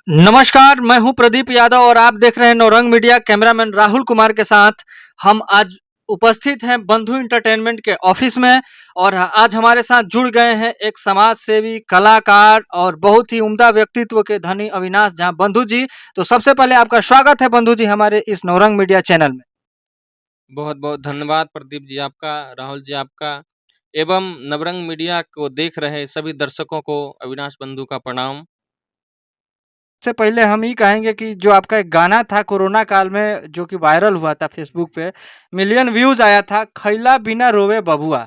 नमस्कार, मैं हूं प्रदीप यादव और आप देख रहे हैं नौरंग मीडिया। कैमरामैन राहुल कुमार के साथ हम आज उपस्थित हैं बंधु एंटरटेनमेंट के ऑफिस में और आज हमारे साथ जुड़ गए हैं एक समाज सेवी, कलाकार और बहुत ही उम्दा व्यक्तित्व के धनी अविनाश झा बंधु जी। तो सबसे पहले आपका स्वागत है बंधु जी हमारे इस नौरंग मीडिया चैनल में। बहुत बहुत धन्यवाद प्रदीप जी आपका, राहुल जी आपका एवं नवरंग मीडिया को देख रहे सभी दर्शकों को अविनाश बंधु का प्रणाम। सबसे पहले हम ही कहेंगे कि जो आपका एक गाना था कोरोना काल में जो कि वायरल हुआ था फेसबुक पे, मिलियन व्यूज आया था, खैला बिना रोवे बबुआ।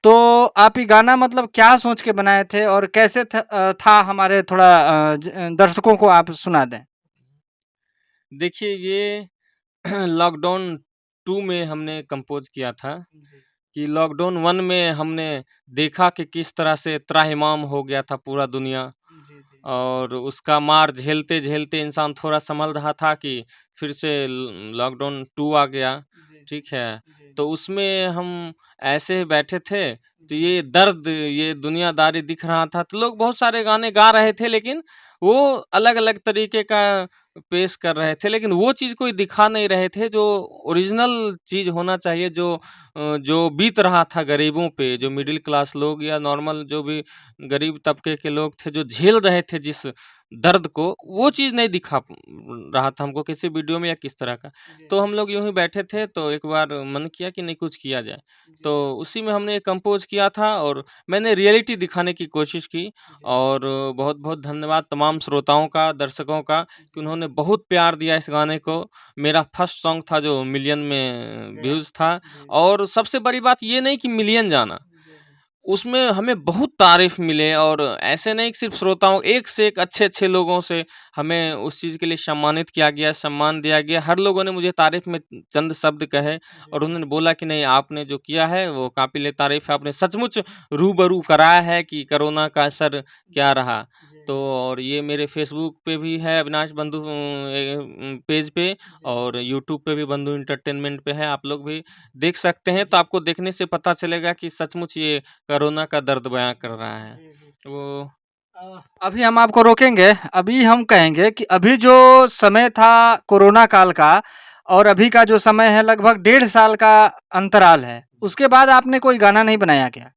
तो आप ये गाना मतलब क्या सोच के बनाए थे और कैसे था हमारे थोड़ा दर्शकों को आप सुना दें। देखिए ये लॉकडाउन 2 में हमने कंपोज किया था कि लॉकडाउन 1 में हमने देखा कि किस तरह से त्राहिमाम हो गया था पूरा दुनिया और उसका मार झेलते-झेलते इंसान थोड़ा संभल रहा था कि फिर से लॉकडाउन 2 आ गया, ठीक है? तो उसमें हम ऐसे ही बैठे थे, तो ये दर्द, ये दुनियादारी दिख रहा था, तो लोग बहुत सारे गाने गा रहे थे लेकिन वो अलग-अलग तरीके का पेश कर रहे थे, लेकिन वो चीज़ कोई दिखा नहीं रहे थे जो ओरिजिनल चीज़ होना चाहिए जो बीत रहा था गरीबों पे, जो मिडिल क्लास लोग या नॉर्मल जो भी गरीब तबके के लोग थे जो झेल रहे थे जिस दर्द को, वो चीज़ नहीं दिखा रहा था हमको किसी वीडियो में या किस तरह का। तो हम लोग यूँ ही बैठे थे तो एक बार मन किया कि नहीं कुछ किया जाए। तो उसी में हमने कंपोज़ किया था और मैंने रियलिटी दिखाने की कोशिश की और बहुत-बहुत धन्यवाद तमाम श्रोताओं का, दर्शकों का कि उन्होंने बहुत प्यार दिया इस गाने को। मेरा फर्स्ट सॉन्ग था जो मिलियन में व्यूज़ था और सबसे बड़ी बात ये नहीं कि मिलियन जाना, उसमें हमें बहुत तारीफ़ मिले और ऐसे नहीं कि सिर्फ़ श्रोताओं, एक से एक अच्छे-अच्छे लोगों से हमें उस चीज़ के लिए सम्मानित किया गया, सम्मान दिया गया। हर लोगों ने मुझे तारीफ़ में चंद शब्द कहे और उन्होंने बोला कि नहीं आपने जो किया है वो काबिल-ए-तारीफ़ है। आपने सचमुच रूबरू कराया है कि कोरोना का असर क्या रहा। तो और ये मेरे फ़ेसबुक पे भी है अविनाश बंधु पेज पे और यूट्यूब पे भी बंधु एंटरटेनमेंट पे है। आप लोग भी देख सकते हैं, तो आपको देखने से पता चलेगा कि सचमुच ये कोरोना का दर्द बयाँ कर रहा है। वो अभी हम आपको रोकेंगे। अभी हम कहेंगे कि अभी जो समय था कोरोना काल का और अभी का जो समय है लगभग 1.5 साल का अंतराल है। उसके बाद आपने कोई गाना नहीं बनाया क्या?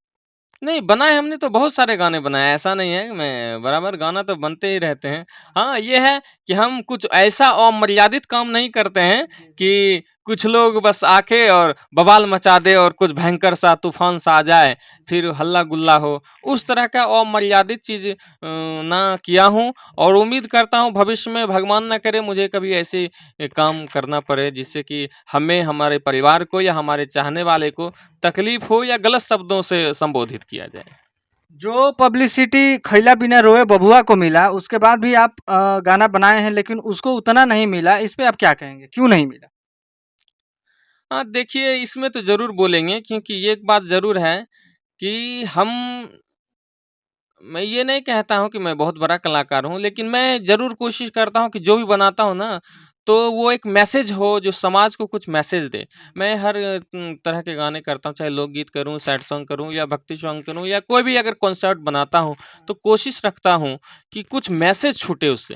नहीं, बनाए हमने तो बहुत सारे गाने बनाए, ऐसा नहीं है, मैं बराबर गाना तो बनते ही रहते हैं। हाँ, ये है कि हम कुछ ऐसा अमर्यादित काम नहीं करते हैं कि कुछ लोग बस आके और बवाल मचा दें और कुछ भयंकर सा तूफ़ान सा आ जाए, फिर हल्ला-गुल्ला हो। उस तरह का अमर्यादित चीज़ ना किया हूँ और उम्मीद करता हूँ भविष्य में भगवान ना करे मुझे कभी ऐसे काम करना पड़े जिससे कि हमें, हमारे परिवार को या हमारे चाहने वाले को तकलीफ हो या गलत शब्दों से संबोधित किया जाए। जो पब्लिसिटी खैला बिना रोए बबुआ को मिला, उसके बाद भी आप गाना बनाए हैं लेकिन उसको उतना नहीं मिला, इस पे आप क्या कहेंगे? क्यों नहीं मिला? हाँ, देखिए इसमें तो ज़रूर बोलेंगे क्योंकि एक बात ज़रूर है कि मैं ये नहीं कहता हूँ कि मैं बहुत बड़ा कलाकार हूँ, लेकिन मैं ज़रूर कोशिश करता हूँ कि जो भी बनाता हूँ ना, तो वो एक मैसेज हो जो समाज को कुछ मैसेज दे। मैं हर तरह के गाने करता हूँ, चाहे लोकगीत करूँ, सैड सॉन्ग करूँ या भक्ति सॉन्ग करूँ या कोई भी अगर कॉन्सर्ट बनाता हूँ, तो कोशिश रखता हूँ कि कुछ मैसेज छूटे उससे।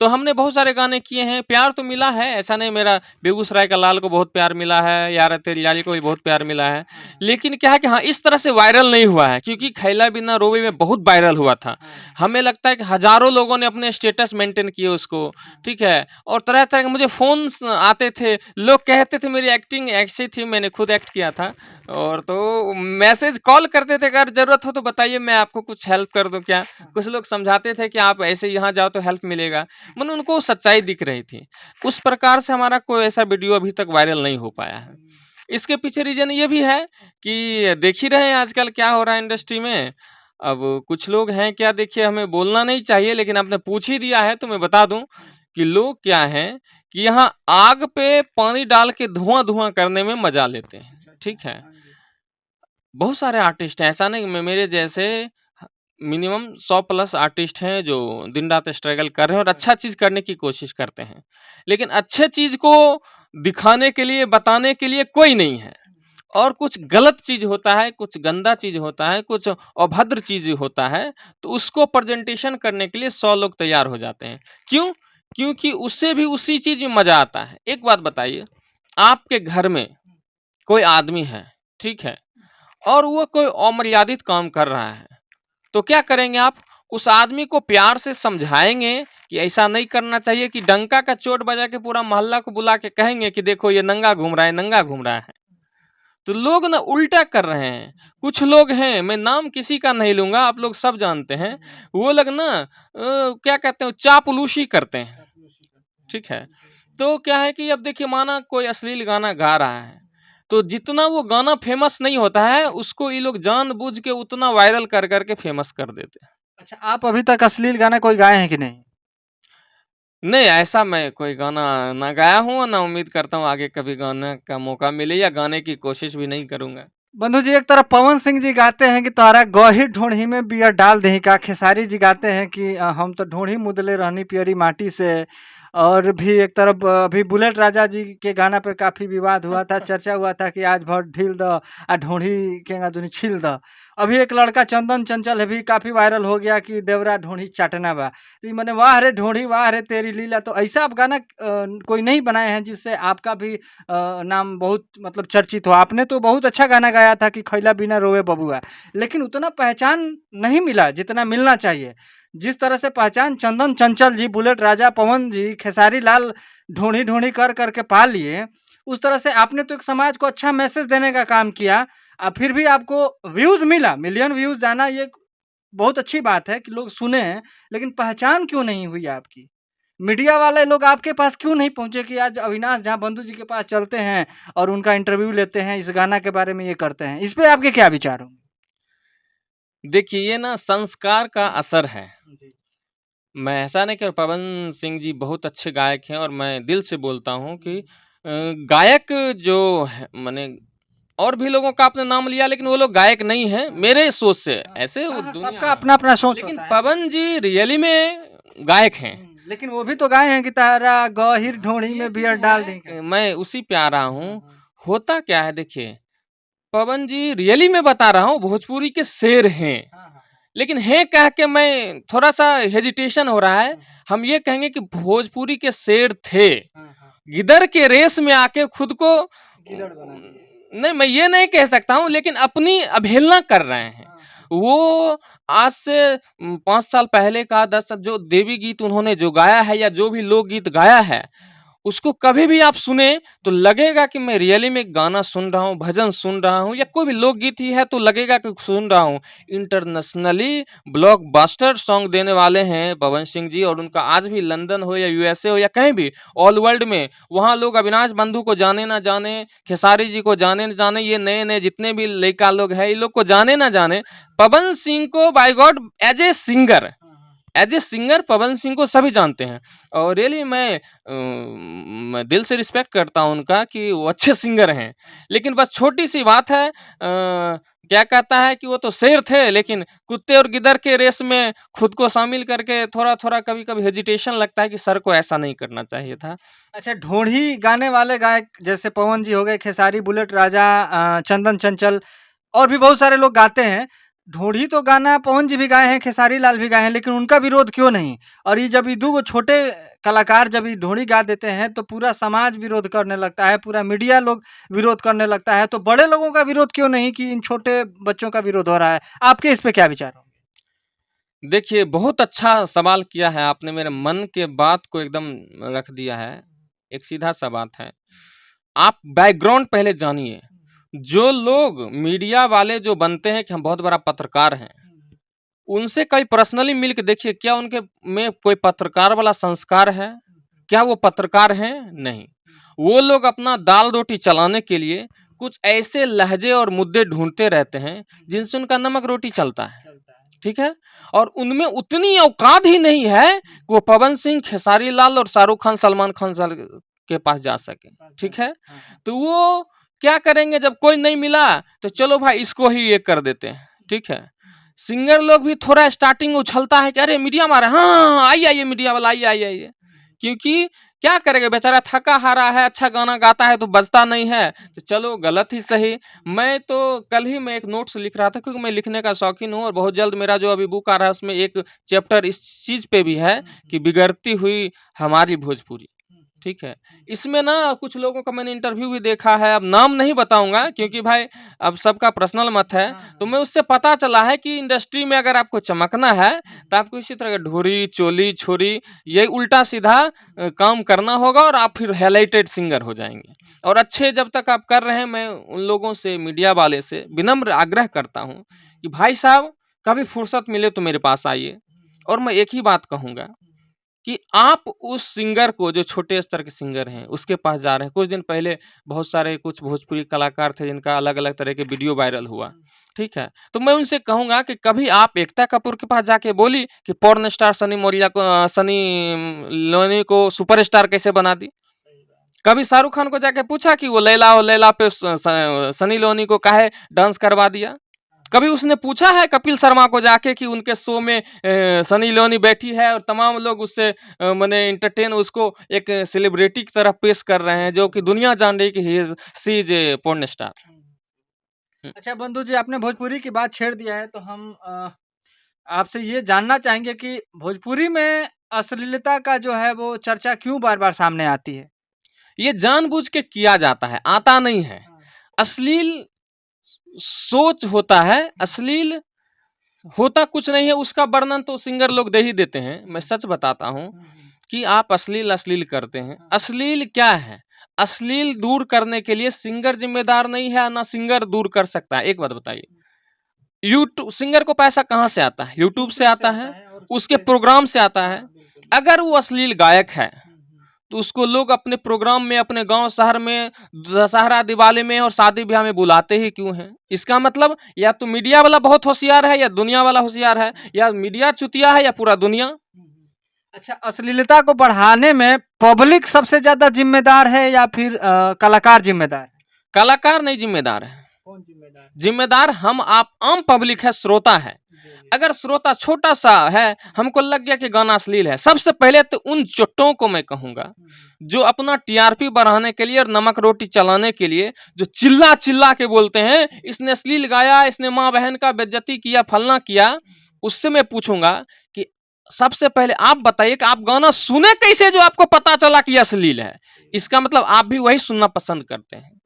तो हमने बहुत सारे गाने किए हैं, प्यार तो मिला है, ऐसा नहीं मेरा बेगूसराय का लाल को बहुत प्यार मिला है, यार तेरी यारी को भी बहुत प्यार मिला है। लेकिन क्या है कि हाँ, इस तरह से वायरल नहीं हुआ है क्योंकि खैला बिना रोवे में बहुत वायरल हुआ था। हमें लगता है कि हज़ारों लोगों ने अपने स्टेटस मेंटेन किए उसको, ठीक है? और तरह-तरह के मुझे फ़ोन्स आते थे, लोग कहते थे मेरी एक्टिंग ऐसी थी, मैंने खुद एक्ट किया था और तो मैसेज कॉल करते थे अगर ज़रूरत हो तो बताइए मैं आपको कुछ हेल्प कर दूँ क्या? कुछ लोग समझाते थे कि आप ऐसे यहाँ जाओ तो हेल्प मिलेगा। माने उनको सच्चाई दिख रही थी। उस प्रकार से हमारा कोई ऐसा वीडियो अभी तक वायरल नहीं हो पाया है। इसके पीछे रीज़न ये भी है कि देख ही रहे हैं आजकल क्या हो रहा है इंडस्ट्री में। अब कुछ लोग हैं क्या देखिए हमें बोलना नहीं चाहिए लेकिन आपने पूछ ही दिया है तो मैं बता दूँ कि लोग क्या हैं कि यहाँ आग पे पानी डाल के धुआँ-धुआँ करने में मज़ा लेते हैं। ठीक है? बहुत सारे आर्टिस्ट हैं, ऐसा नहीं कि मेरे जैसे ह मिनिमम 100 प्लस आर्टिस्ट हैं जो दिन-रात स्ट्रगल कर रहे हैं और अच्छा चीज़ करने की कोशिश करते हैं। लेकिन अच्छे चीज़ को दिखाने के लिए, बताने के लिए कोई नहीं है। और कुछ गलत चीज होता है, कुछ गंदा चीज होता है, कुछ अभद्र चीज होता है, तो उसको प्रेजेंटेशन करने के लिए 100 लोग तैयार हो जाते हैं। क्यों? क्योंकि उससे भी उसी चीज में मजा आता है। एक बात बताइए, आपके घर में कोई आदमी है, ठीक है, और वो कोई अमर्यादित काम कर रहा है, तो क्या करेंगे आप? उस आदमी को प्यार से समझाएंगे कि ऐसा नहीं करना चाहिए, कि डंका का चोट बजा के पूरा मोहल्ला को बुला के कहेंगे कि देखो ये नंगा घूम रहा है, नंगा घूम रहा है? तो लोग ना उल्टा कर रहे हैं। कुछ लोग हैं, मैं नाम किसी का नहीं लूंगा, आप लोग सब जानते हैं, वो लोग ना क्या कहते हैं, चापलूसी करते हैं, ठीक है। तो क्या है कि अब देखिए, माना कोई अश्लील गाना गा रहा है, तो जितना वो गाना फेमस नहीं होता है, उसको ये लोग जानबूझ के उतना वायरल कर करके फेमस कर देते हैं। अच्छा, आप अभी तक अश्लील गाना कोई गाए हैं कि नहीं? नहीं, ऐसा मैं कोई गाना ना गाया हूँ और ना उम्मीद करता हूँ आगे कभी गाने का मौका मिले, या गाने की कोशिश भी नहीं करूंगा। बंधु जी, एक तरफ पवन सिंह जी गाते हैं कि तोहरा गही ढूंढी में बिया डाल दही का, खेसारी जी गाते हैं कि हम तो ढूंढी मुदले रहनी पियरी माटी से, और भी एक तरफ अभी बुलेट राजा जी के गाना पे काफी विवाद हुआ था, चर्चा हुआ था कि आज भर ढील द आ ढूंढी केंगा दुनी छील द। अभी एक लड़का चंदन चंचल है भी काफी वायरल हो गया कि देवरा ढूंढी चाटना बा। तो ये मैंने वाह रे ढूंढी, वाह रे तेरी लीला, तो ऐसा आप गाना कोई नहीं बनाए हैं जिससे आपका भी नाम बहुत मतलब चर्चित हो? आपने तो बहुत अच्छा गाना गाया था कि खैला बिना रोवे बबुआ, लेकिन उतना पहचान नहीं मिला जितना मिलना चाहिए। जिस तरह से पहचान चंदन चंचल जी, बुलेट राजा, पवन जी, खेसारी लाल ढूंढी ढूंढी कर करके पा लिए, उस तरह से आपने तो एक समाज को अच्छा मैसेज देने का काम किया। फिर भी आपको व्यूज मिला, मिलियन व्यूज जाना ये बहुत अच्छी बात है कि लोग सुने हैं, लेकिन पहचान क्यों नहीं हुई आपकी? मीडिया वाले लोग आपके पास क्यों नहीं पहुंचे कि आज अविनाश झा बंधु जी के पास चलते हैं और उनका इंटरव्यू लेते हैं, इस गाना के बारे में ये करते हैं? इस पे आपके क्या विचार होंगे? देखिए, ये ना संस्कार का असर है। जी। मैं ऐसा नहीं कि पवन सिंह जी बहुत अच्छे गायक हैं, और मैं दिल से बोलता हूँ कि गायक जो है, माने और भी लोगों का आपने नाम लिया, लेकिन वो लोग गायक नहीं हैं मेरे सोच से। ऐसे वो दुनिया सबका अपना अपना सोच लेकिन होता है। पवन जी रियली में गायक हैं। लेकिन वो भी तो गाए हैं कि तारा गहिर ढोड़ी ये में चीज बियर डाल है, देंगे। मैं उसी पे आ रहा हूँ। होता क्या है, देखिए, पवन जी रियली में बता रहा हूँ, भोजपुरी के शेर हैं। लेकिन है कह के मैं थोड़ा सा हेजिटेशन हो रहा है। हम ये कहेंगे कि भोजपुरी के शेर थे, गिदर के रेस में आके खुद को गिदड़ बना दिए। नहीं, मैं ये नहीं कह सकता हूँ, लेकिन अपनी अवहेलना कर रहे हैं। वो आज से 5 साल पहले का 10 जो देवी गीत उन्होंने जो गाया है, या जो भी लोकगीत गाया है, उसको कभी भी आप सुने तो लगेगा कि मैं रियली में गाना सुन रहा हूँ, भजन सुन रहा हूँ, या कोई भी लोकगीत ही है तो लगेगा कि सुन रहा हूँ। इंटरनेशनली ब्लॉकबस्टर सॉन्ग देने वाले हैं पवन सिंह जी, और उनका आज भी लंदन हो या यूएसए हो या कहीं भी ऑल वर्ल्ड में, वहाँ लोग अविनाश बंधु को जाने ना जाने, खेसारी जी को जाने ना जाने, ये नए नए जितने भी लड़का लोग हैं, ये लोग को जाने ना जाने, पवन सिंह को by god as a singer Pawan Singh को सभी जानते हैं। और रियली मैं दिल से रिस्पेक्ट करता हूँ उनका कि वो अच्छे सिंगर हैं। लेकिन बस छोटी सी बात है, क्या कहता है कि वो तो शेर थे, लेकिन कुत्ते और गिदर के रेस में खुद को शामिल करके थोड़ा थोड़ा कभी कभी हेजिटेशन लगता है कि सर को ऐसा नहीं करना चाहिए था। अच्छा, ढोढ़ी गाने वाले गायक जैसे पवन जी हो गए, खेसारी, बुलेट राजा, चंदन चंचल और भी बहुत सारे लोग गाते हैं। ढोढ़ी तो गाना पवन जी भी गाए हैं, खेसारी लाल भी गाए हैं, लेकिन उनका विरोध क्यों नहीं? और ये जब ये 2 छोटे कलाकार जब ये ढोढ़ी गा देते हैं तो पूरा समाज विरोध करने लगता है, पूरा मीडिया लोग विरोध करने लगता है, तो बड़े लोगों का विरोध क्यों नहीं कि इन छोटे बच्चों का विरोध हो रहा है? आपके इस पे क्या विचार होंगे? देखिए, बहुत अच्छा सवाल किया है आपने, मेरे मन के बात को एकदम रख दिया है। एक सीधा सा बात है, आप बैकग्राउंड पहले जानिए। जो लोग मीडिया वाले जो बनते हैं कि हम बहुत बड़ा पत्रकार हैं, उनसे कहीं पर्सनली मिल के देखिए, क्या उनके में कोई पत्रकार वाला संस्कार है? क्या वो पत्रकार हैं? नहीं। वो लोग अपना दाल रोटी चलाने के लिए कुछ ऐसे लहजे और मुद्दे ढूंढते रहते हैं जिनसे उनका नमक रोटी चलता है, ठीक है। और उनमें उतनी औकात ही नहीं है कि वो पवन सिंह, खेसारी लाल और शाहरुख खान, सलमान खान के पास जा सके, ठीक है। तो वो क्या करेंगे, जब कोई नहीं मिला तो चलो भाई इसको ही ये कर देते हैं, ठीक है। सिंगर लोग भी थोड़ा स्टार्टिंग उछलता है कि अरे मीडिया मारे, हाँ हाँ हाँ, आइए आइए मीडिया वाला, आइए आइए आइए, क्योंकि क्या करेगा बेचारा, थका हारा है, अच्छा गाना गाता है तो बजता नहीं है, तो चलो गलत ही सही। मैं तो कल ही मैं एक नोट्स लिख रहा था, क्योंकि मैं लिखने का शौकीन हूँ, और बहुत जल्द मेरा जो अभी बुक आ रहा है उसमें एक चैप्टर इस चीज पे भी है कि बिगड़ती हुई हमारी भोजपुरी। ठीक है, इसमें ना कुछ लोगों का मैंने इंटरव्यू भी देखा है, अब नाम नहीं बताऊंगा क्योंकि भाई अब सबका पर्सनल मत है, तो मैं उससे पता चला है कि इंडस्ट्री में अगर आपको चमकना है तो आपको इसी तरह का ढोरी चोली छोरी ये उल्टा सीधा काम करना होगा, और आप फिर हाईलाइटेड सिंगर हो जाएंगे। और अच्छे जब तक आप कर रहे हैं, मैं उन लोगों से, मीडिया वाले से विनम्र आग्रह करता हूँ कि भाई साहब कभी फुर्सत मिले तो मेरे पास आइए। और मैं एक ही बात कहूंगा कि आप उस सिंगर को, जो छोटे स्तर के सिंगर हैं, उसके पास जा रहे हैं। कुछ दिन पहले बहुत सारे कुछ भोजपुरी कलाकार थे जिनका अलग अलग तरह के वीडियो वायरल हुआ, ठीक है, तो मैं उनसे कहूंगा कि कभी आप एकता कपूर के पास जाके बोली कि पॉर्न स्टार सनी मोरिया को, सनी लियोनी को सुपरस्टार कैसे बना दी? कभी शाहरुख खान को जाके पूछा कि वो लैला और लैला पे सनी लियोनी को काहे डांस करवा दिया? कभी उसने पूछा है कपिल शर्मा को जाके कि उनके शो में सनी लियोनी बैठी है और तमाम लोग उससे माने इंटरटेन, उसको एक सेलिब्रिटी की तरह पेश कर रहे हैं, जो कि दुनिया जान रही कि सी इज ए पोर्न स्टार। अच्छा बंधु जी, आपने भोजपुरी की बात छेड़ दिया है, तो हम आपसे ये जानना चाहेंगे कि भोजपुरी में अश्लीलता का जो है वो चर्चा क्यों बार-बार सामने आती है? ये जानबूझ के किया जाता है, आता नहीं है। अश्लील सोच होता है, अश्लील होता कुछ नहीं है, उसका वर्णन तो सिंगर लोग दे ही देते हैं। मैं सच बताता हूँ कि आप अश्लील अश्लील करते हैं। अश्लील क्या है? अश्लील दूर करने के लिए सिंगर जिम्मेदार नहीं है, ना सिंगर दूर कर सकता है। एक बात बताइए, यूट्यूब सिंगर को पैसा कहाँ से आता है? यूट्यूब से आता है, उसके प्रोग्राम से आता है। अगर वो अश्लील गायक है तो उसको लोग अपने प्रोग्राम में, अपने गांव शहर में, दशहरा दिवाली में और शादी ब्याह में बुलाते ही क्यों हैं? इसका मतलब या तो मीडिया वाला बहुत होशियार है, या दुनिया वाला होशियार है, या मीडिया चुतिया है, या पूरा दुनिया। अच्छा, अश्लीलता को बढ़ाने में पब्लिक सबसे ज़्यादा ज़िम्मेदार है या फिर कलाकार ज़िम्मेदार है? कलाकार नहीं जिम्मेदार है, कौन ज़िम्मेदार है? जिम्मेदार हम आप आम पब्लिक है, श्रोता है। अगर श्रोता छोटा सा है, हमको लग गया कि गाना अश्लील है, सबसे पहले तो उन चोटों को मैं कहूंगा जो अपना टीआरपी बढ़ाने के लिए और नमक रोटी चलाने के लिए जो चिल्ला चिल्ला के बोलते हैं इसने अश्लील गाया, इसने माँ बहन का बेइज्जती किया, फलना किया, उससे मैं पूछूंगा कि सबसे पहले आप बताइए कि आप गाना सुने कैसे जो आपको पता चला कि अश्लील है? इसका मतलब आप भी वही सुनना पसंद करते हैं।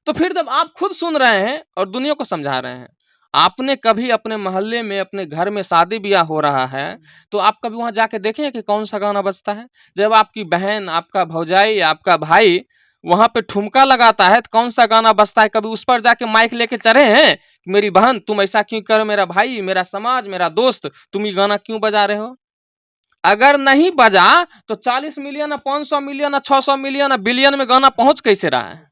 तो फिर जब आप खुद सुन रहे हैं और दुनिया को समझा रहे हैं, आपने कभी अपने मोहल्ले में, अपने घर में शादी ब्याह हो रहा है तो आप कभी वहां जाके देखें कि कौन सा गाना बजता है? जब आपकी बहन, आपका भौजाई, आपका भाई वहां पे ठुमका लगाता है तो कौन सा गाना बजता है? कभी उस पर जाके माइक लेके चढ़े हैं, मेरी बहन तुम ऐसा क्यों करो, मेरा भाई, मेरा समाज, मेरा दोस्त, तुम ये गाना क्यों बजा रहे हो? अगर नहीं बजा तो 40 मिलियन, 500 मिलियन, 600 मिलियन, बिलियन में गाना पहुंच कैसे रहा है?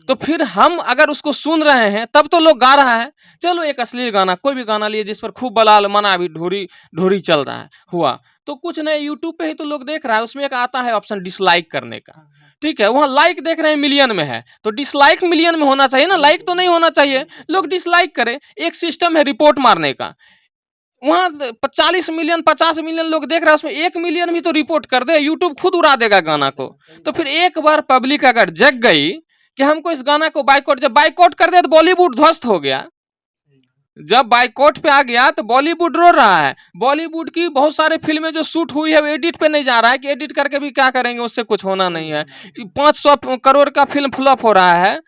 तो फिर हम अगर उसको सुन रहे हैं तब तो लोग गा रहा है। चलो एक अश्लील गाना, कोई भी गाना लिए जिस पर खूब बलाल मना, अभी ढोरी ढोरी चल रहा है, हुआ तो कुछ नहीं, यूट्यूब पे ही तो लोग देख रहा है, उसमें एक आता है ऑप्शन डिसलाइक करने का, ठीक है, वहां लाइक देख रहे हैं मिलियन में है, तो डिसलाइक मिलियन में होना चाहिए ना, लाइक तो नहीं होना चाहिए। लोग डिसलाइक करें, एक सिस्टम है रिपोर्ट मारने का, वहां 40 मिलियन 50 मिलियन लोग देख रहे हैं, उसमें 1 मिलियन भी तो रिपोर्ट कर दे, यूट्यूब खुद उड़ा देगा गाना को। तो फिर एक बार पब्लिक अगर जग गई कि हमको इस गाना को बाइकआउट, जब बाइकआउट कर दिया तो बॉलीवुड ध्वस्त हो गया। जब बाइकआउट पे आ गया तो बॉलीवुड रो रहा है। बॉलीवुड की बहुत सारे फिल्में जो शूट हुई है वो एडिट पे नहीं जा रहा है कि एडिट करके भी क्या करेंगे, उससे कुछ होना नहीं है। 500 करोड़ का फिल्म फ्लॉप हो रहा है।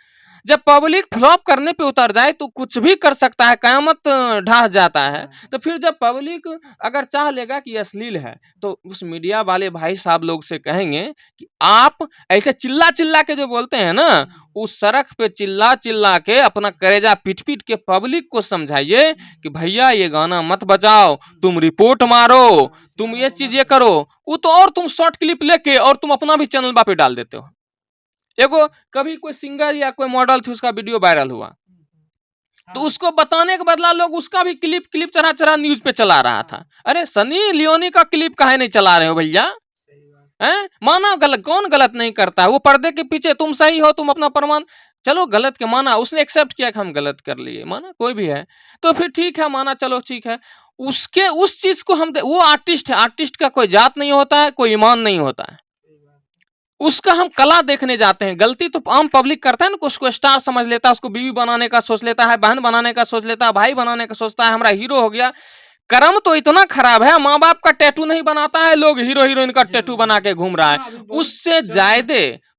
जब पब्लिक फ्लॉप करने पे उतर जाए तो कुछ भी कर सकता है, कयामत ढाह जाता है। तो फिर जब पब्लिक अगर चाह लेगा कि अश्लील है तो उस मीडिया वाले भाई साहब लोग से कहेंगे कि आप ऐसे चिल्ला चिल्ला के जो बोलते हैं ना, उस सड़क पे चिल्ला चिल्ला के अपना करेजा पीट पीट के पब्लिक को समझाइए कि भैया ये गाना मत बजाओ, तुम रिपोर्ट मारो, तुम ये चीज ये करो, वो तो और तुम शॉर्ट क्लिप लेके और तुम अपना भी चैनल पे डाल देते हो। एगो कभी कोई सिंगर या कोई मॉडल थी, उसका वीडियो वायरल हुआ तो उसको बताने के बदला लोग उसका भी क्लिप चढ़ा चढ़ा न्यूज पे चला रहा था। अरे सनी लियोनी का क्लिप काहे नहीं चला रहे हो भैया? हैं? माना गलत, कौन गलत नहीं करता है? वो पर्दे के पीछे तुम सही हो, तुम अपना प्रमाण, चलो गलत के माना, उसने एक्सेप्ट किया कि हम गलत कर लिए, माना कोई भी है तो फिर ठीक है, माना, चलो ठीक है। उसके उस चीज को हम, वो आर्टिस्ट है, आर्टिस्ट का कोई जात नहीं होता है, कोई ईमान नहीं होता है। उसका हम कला देखने जाते हैं। गलती तो आम पब्लिक करता है ना, उसको स्टार समझ लेता है, उसको बीवी बनाने का सोच लेता है, बहन बनाने का सोच लेता है, भाई बनाने का सोचता है, हमारा हीरो हो गया। कर्म तो इतना खराब है, माँ बाप का टैटू नहीं बनाता है, लोग हीरो हीरोइन का टैटू बना के घूम रहा है।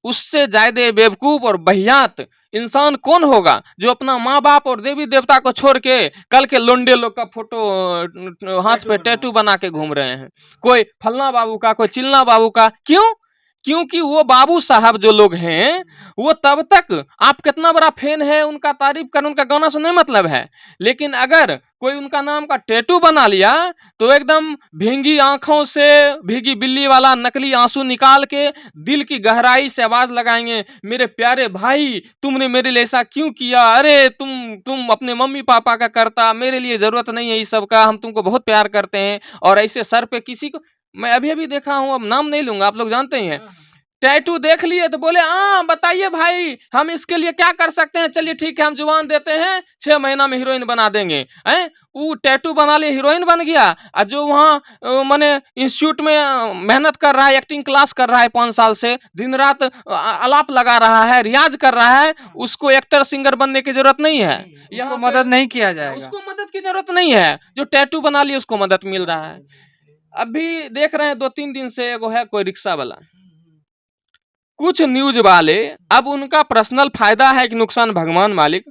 उससे ज्यादा बेवकूफ और बहियात इंसान कौन होगा जो अपना माँ बाप और देवी देवता को छोड़ के कल के लोंडे लोग का फोटो हाथ पे टैटू बना के घूम रहे हैं। कोई फलना बाबू का, कोई चिलना बाबू का। क्यों? क्योंकि वो बाबू साहब जो लोग हैं, वो तब तक आप कितना बड़ा फैन है उनका तारीफ कर, उनका गाना से नहीं मतलब है, लेकिन अगर कोई उनका नाम का टैटू बना लिया तो एकदम भींगी आंखों से भीगी बिल्ली वाला नकली आंसू निकाल के दिल की गहराई से आवाज लगाएंगे, मेरे प्यारे भाई तुमने मेरे लिए ऐसा क्यों किया, अरे तुम अपने मम्मी पापा का करता, मेरे लिए जरूरत नहीं है इस सब का, हम तुमको बहुत प्यार करते हैं। और ऐसे सर पे किसी को मैं अभी अभी देखा हूं, अब नाम नहीं लूंगा, आप लोग जानते ही हैं, टैटू देख लिए तो बोले हाँ बताइए भाई हम इसके लिए क्या कर सकते हैं, चलिए ठीक है हम जुबान देते हैं 6 महीना में हीरोइन बना देंगे। हैं वो टैटू बना लिए हीरोइन बन गया, और जो वहाँ माने इंस्टीट्यूट में मेहनत कर रहा है, एक्टिंग क्लास कर रहा है 5 साल से, दिन रात आलाप लगा रहा है, रियाज कर रहा है, उसको एक्टर सिंगर बनने की जरूरत नहीं है, उसको मदद नहीं किया जाएगा, उसको मदद की जरूरत नहीं है। जो टैटू बना लिए उसको मदद मिल रहा है। अभी देख रहे हैं 2-3 दिन से वो है कोई रिक्शा वाला, कुछ न्यूज वाले, अब उनका पर्सनल फायदा है कि नुकसान भगवान मालिक,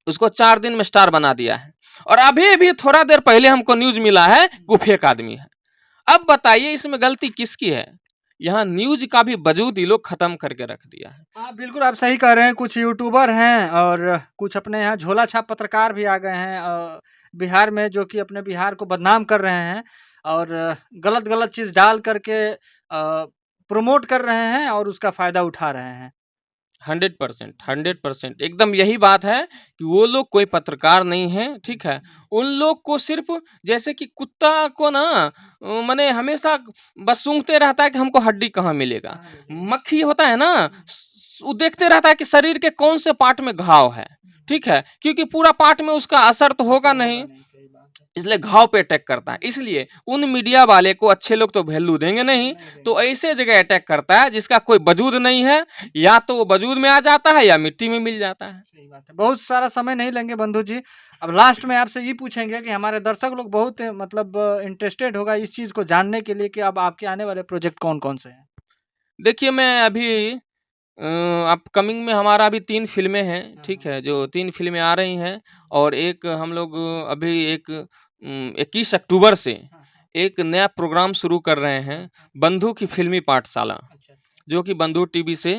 उसको 4 दिन में स्टार बना दिया है। और अभी भी थोड़ा देर पहले हमको न्यूज मिला है वो फेक आदमी है। अब बताइए इसमें गलती किसकी है? यहाँ न्यूज का भी वजूद ये लोग खत्म करके रख दिया है। हाँ बिल्कुल आप सही कह रहे हैं। कुछ यूट्यूबर हैं और कुछ अपने यहाँ झोला छाप पत्रकार भी आ गए हैं बिहार में, जो कि अपने बिहार को बदनाम कर रहे हैं और गलत गलत चीज़ डाल करके प्रमोट कर रहे हैं और उसका फायदा उठा रहे हैं। 100% एकदम यही बात है कि वो लोग कोई पत्रकार नहीं है, ठीक है। उन लोग को सिर्फ जैसे कि कुत्ता को ना माने हमेशा बस सूंघते रहता है कि हमको हड्डी कहाँ मिलेगा, मक्खी होता है ना वो देखते रहता है कि शरीर के कौन से पार्ट में घाव है, ठीक है, क्योंकि पूरा पार्ट में उसका असर तो होगा नहीं, इसलिए घाव पे अटैक करता है। इसलिए उन मीडिया वाले को अच्छे लोग तो वैल्यू देंगे नहीं, तो ऐसे जगह अटैक करता है जिसका कोई वजूद नहीं है, या तो वो वजूद में आ जाता है या मिट्टी में मिल जाता है। सही बात है। बहुत सारा समय नहीं लेंगे बंधु जी। अब लास्ट में आपसे ये पूछेंगे कि हमारे दर्शक लोग बहुत मतलब इंटरेस्टेड होगा इस चीज़ को जानने के लिए कि अब आपके आने वाले प्रोजेक्ट कौन-कौन से हैं? देखिए मैं अभी अपकमिंग में हमारा अभी 3 फ़िल्में हैं, ठीक है, जो 3 फ़िल्में आ रही हैं, और एक हम लोग अभी एक 21 अक्टूबर से एक नया प्रोग्राम शुरू कर रहे हैं, बंधु की फ़िल्मी पाठशाला, जो कि बंधु टीवी से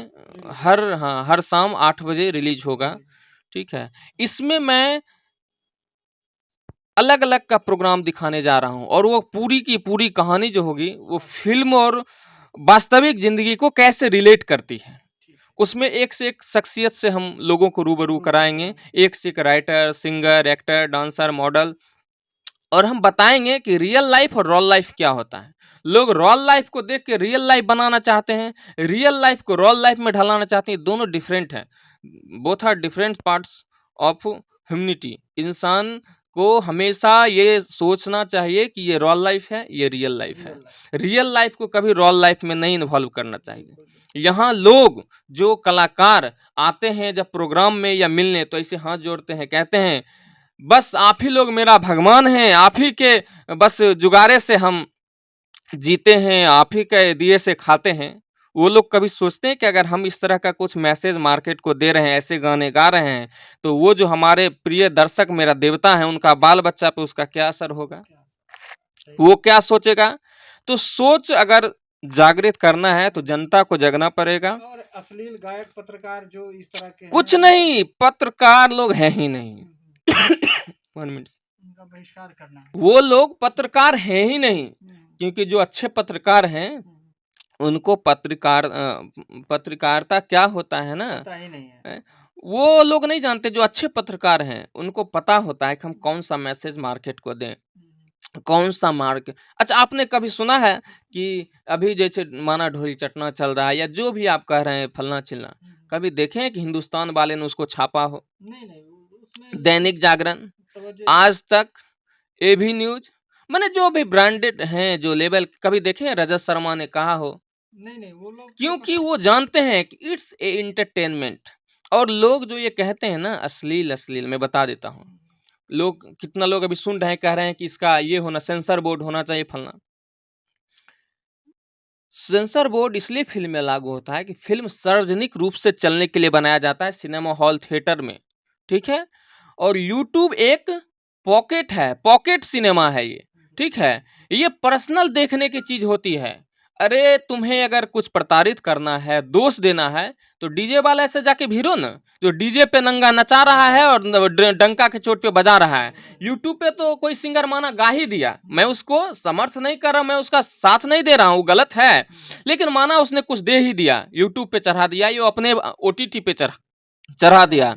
हर शाम 8 बजे रिलीज़ होगा, ठीक है। इसमें मैं अलग-अलग का प्रोग्राम दिखाने जा रहा हूँ, और वो पूरी की पूरी कहानी जो होगी वो फ़िल्म और वास्तविक ज़िंदगी को कैसे रिलेट करती है। उसमें एक से एक शख्सियत से हम लोगों को रूबरू कराएँगे, एक से एक writer, singer, actor, dancer, model, और हम बताएँगे कि रियल लाइफ़ और रॉल लाइफ़ क्या होता है। लोग रॉल लाइफ़ को देख के रियल लाइफ़ बनाना चाहते हैं, रियल लाइफ़ को रॉल लाइफ़ में ढलाना चाहते हैं, दोनों डिफरेंट हैं। Both are different parts of humanity. इंसान को हमेशा ये सोचना चाहिए कि ये रॉल लाइफ़ है, ये रियल लाइफ़ है। रियल लाइफ़ को कभी रॉल लाइफ़ में नहीं इन्वॉल्व करना चाहिए। यहाँ लोग जो कलाकार आते हैं जब प्रोग्राम में या मिलने, तो ऐसे हाथ जोड़ते हैं, कहते हैं बस आप ही लोग मेरा भगवान हैं, आप ही के बस जुगारे से हम जीते हैं, आप ही के दिए से खाते हैं। वो लोग कभी सोचते हैं कि अगर हम इस तरह का कुछ मैसेज मार्केट को दे रहे हैं, ऐसे गाने गा रहे हैं, तो वो जो हमारे प्रिय दर्शक मेरा देवता है, उनका बाल बच्चा पे उसका क्या असर होगा, वो क्या सोचेगा? तो सोच अगर जागृत करना है तो जनता को जगना पड़ेगा। और अश्लील गायक पत्रकार जो इस तरह के कुछ नहीं, पत्रकार लोग हैं ही नहीं। 1 मिनट, उनका बहिष्कार करना है। वो लोग पत्रकार हैं ही नहीं, क्योंकि जो अच्छे पत्रकार हैं उनको पत्रकारिता क्या होता है ना, पता ही नहीं है। वो लोग नहीं जानते। जो अच्छे पत्रकार हैं उनको पता होता है कि हम कौन सा मैसेज मार्केट को दें, कौन सा मार्केट। अच्छा, आपने कभी सुना है कि अभी जैसे माना ढोली चटना चल रहा है, या जो भी आप कह रहे हैं फलना चिलना, कभी देखे हैं कि हिंदुस्तान वाले ने उसको छापा हो? नहीं, उसमें दैनिक जागरण, आज तक, एबी न्यूज, माने जो भी ब्रांडेड हैं, जो लेवल, कभी देखे हैं रजत शर्मा ने कहा हो नहीं वो लोग क्योंकि वो जानते हैं कि इट्स ए एंटरटेनमेंट। और लोग जो ये कहते हैं ना अश्लील अश्लील, मैं बता देता हूँ, लोग कितना लोग अभी सुन रहे हैं, कह रहे हैं कि इसका ये होना, सेंसर बोर्ड होना चाहिए फलना। सेंसर बोर्ड इसलिए फिल्म में लागू होता है कि फिल्म सार्वजनिक रूप से चलने के लिए बनाया जाता है, सिनेमा हॉल थिएटर में, ठीक है। और यूट्यूब एक पॉकेट है, पॉकेट सिनेमा है ये, ठीक है। ये पर्सनल देखने की चीज होती है। अरे तुम्हें अगर कुछ प्रताड़ित करना है, दोष देना है, तो डीजे वाले से जाके भिड़ो ना, जो डीजे पे नंगा नचा रहा है और डंका के चोट पे बजा रहा है। यूट्यूब पे तो कोई सिंगर माना गा ही दिया, मैं उसको समर्थ नहीं कर रहा, मैं उसका साथ नहीं दे रहा हूँ, गलत है, लेकिन माना उसने कुछ दे ही दिया, यूट्यूब पे चढ़ा दिया, ये अपने ओटीटी पे चढ़ा दिया,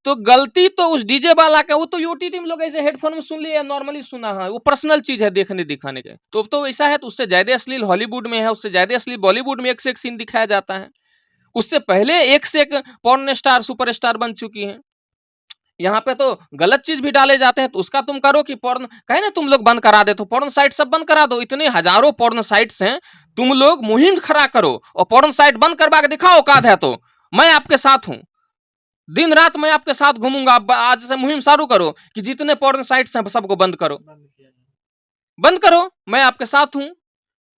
तो गलती तो उस डीजे वाला का। वो तो ओटीटी में लोग ऐसे हेडफोन में सुन लिया, नॉर्मली सुना है, वो पर्सनल चीज है देखने दिखाने के। तो ऐसा है, तो उससे ज्यादा अश्लील हॉलीवुड में है, उससे ज्यादा अश्लील बॉलीवुड में एक से एक सीन दिखाया जाता है। उससे पहले एक से एक पॉर्न स्टार सुपरस्टार बन चुकी हैं। यहाँ पे तो गलत चीज भी डाले जाते हैं, तो उसका तुम करो कि पॉर्न कहे ना, तुम लोग बंद करा दे, तो पॉर्न साइट सब बंद करा दो, इतने हजारों पॉर्न साइट्स हैं, तुम लोग मुहिम खड़ा करो और पॉर्न साइट बंद करवा के दिखाओ, औकात है तो मैं आपके साथ हूँ, दिन रात मैं आपके साथ घूमूंगा। आज से मुहिम शुरू करो कि जितने पॉर्न साइट्स हैं सबको बंद करो, बंद करो, मैं आपके साथ हूं।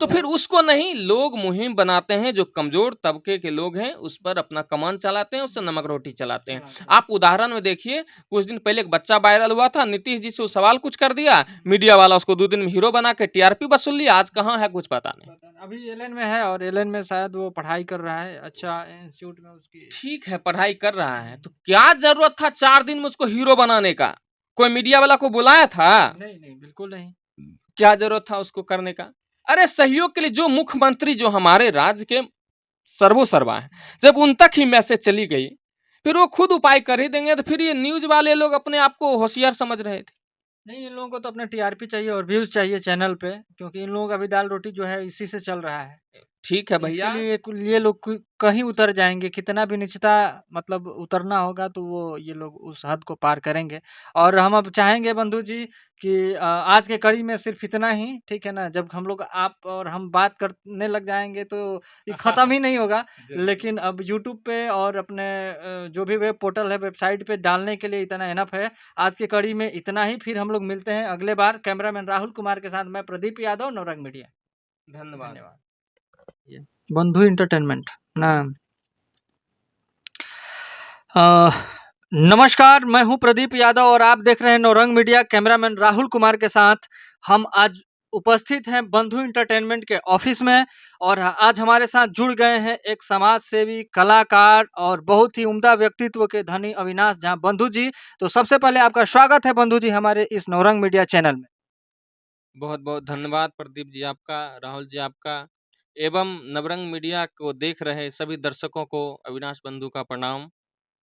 तो फिर उसको नहीं, लोग मुहिम बनाते हैं, जो कमजोर तबके के लोग हैं उस पर अपना कमान चलाते हैं, उससे नमक रोटी चलाते हैं। आप उदाहरण में देखिए, कुछ दिन पहले एक बच्चा वायरल हुआ था, नीतीश जी से वो सवाल कुछ कर दिया, मीडिया वाला उसको 2 दिन में हीरो बना के टीआरपी वसूल लिया, आज कहाँ है कुछ पता नहीं। अभी एलन में है, और एलन में शायद वो पढ़ाई कर रहा है, अच्छा इंस्टीट्यूट में उसकी। ठीक है, पढ़ाई कर रहा है, तो क्या जरूरत था 4 दिन में उसको हीरो बनाने का? कोई मीडिया वाला को बुलाया था? नहीं बिल्कुल नहीं। क्या जरूरत था उसको करने का? अरे सहयोग के लिए जो मुख्यमंत्री जो हमारे राज्य के सर्वोसर्वा है, जब उन तक ही मैसेज चली गई, फिर वो खुद उपाय कर ही देंगे, तो फिर ये न्यूज वाले लोग अपने आप को होशियार समझ रहे थे। नहीं, इन लोगों को तो अपना टीआरपी चाहिए और व्यूज चाहिए चैनल पे, क्योंकि इन लोगों का भी दाल रोटी जो है इसी से चल रहा है। ठीक है इसके भैया, लिए ये लोग कहीं उतर जाएंगे, कितना भी निचता मतलब उतरना होगा तो वो ये लोग उस हद को पार करेंगे। और हम अब चाहेंगे बंधु जी कि आज के कड़ी में सिर्फ इतना ही, ठीक है ना। जब हम लोग आप और हम बात करने लग जाएंगे तो ये खत्म ही नहीं होगा। लेकिन अब यूट्यूब पे और अपने जो भी वेब पोर्टल है, वेबसाइट पे डालने के लिए इतना इनफ है। आज की कड़ी में इतना ही, फिर हम लोग मिलते हैं अगले बार। कैमरामैन राहुल कुमार के साथ मैं प्रदीप यादव, नवरंग मीडिया। धन्यवाद। बंधु इंटरटेनमेंट ना। अ, नमस्कार, मैं हूं प्रदीप यादव और आप देख रहे हैं नौरंग मीडिया। कैमरामैन राहुल कुमार के साथ हम आज उपस्थित हैं बंधु इंटरटेनमेंट के ऑफिस में, और आज हमारे साथ जुड़ गए हैं एक समाज सेवी, कलाकार और बहुत ही उम्दा व्यक्तित्व के धनी अविनाश झा बंधु जी। तो सबसे पहले आपका स्वागत है बंधु जी हमारे इस नौरंग मीडिया चैनल में। बहुत बहुत धन्यवाद प्रदीप जी आपका, राहुल जी आपका, एवं नवरंग मीडिया को देख रहे सभी दर्शकों को अविनाश बंधु का प्रणाम।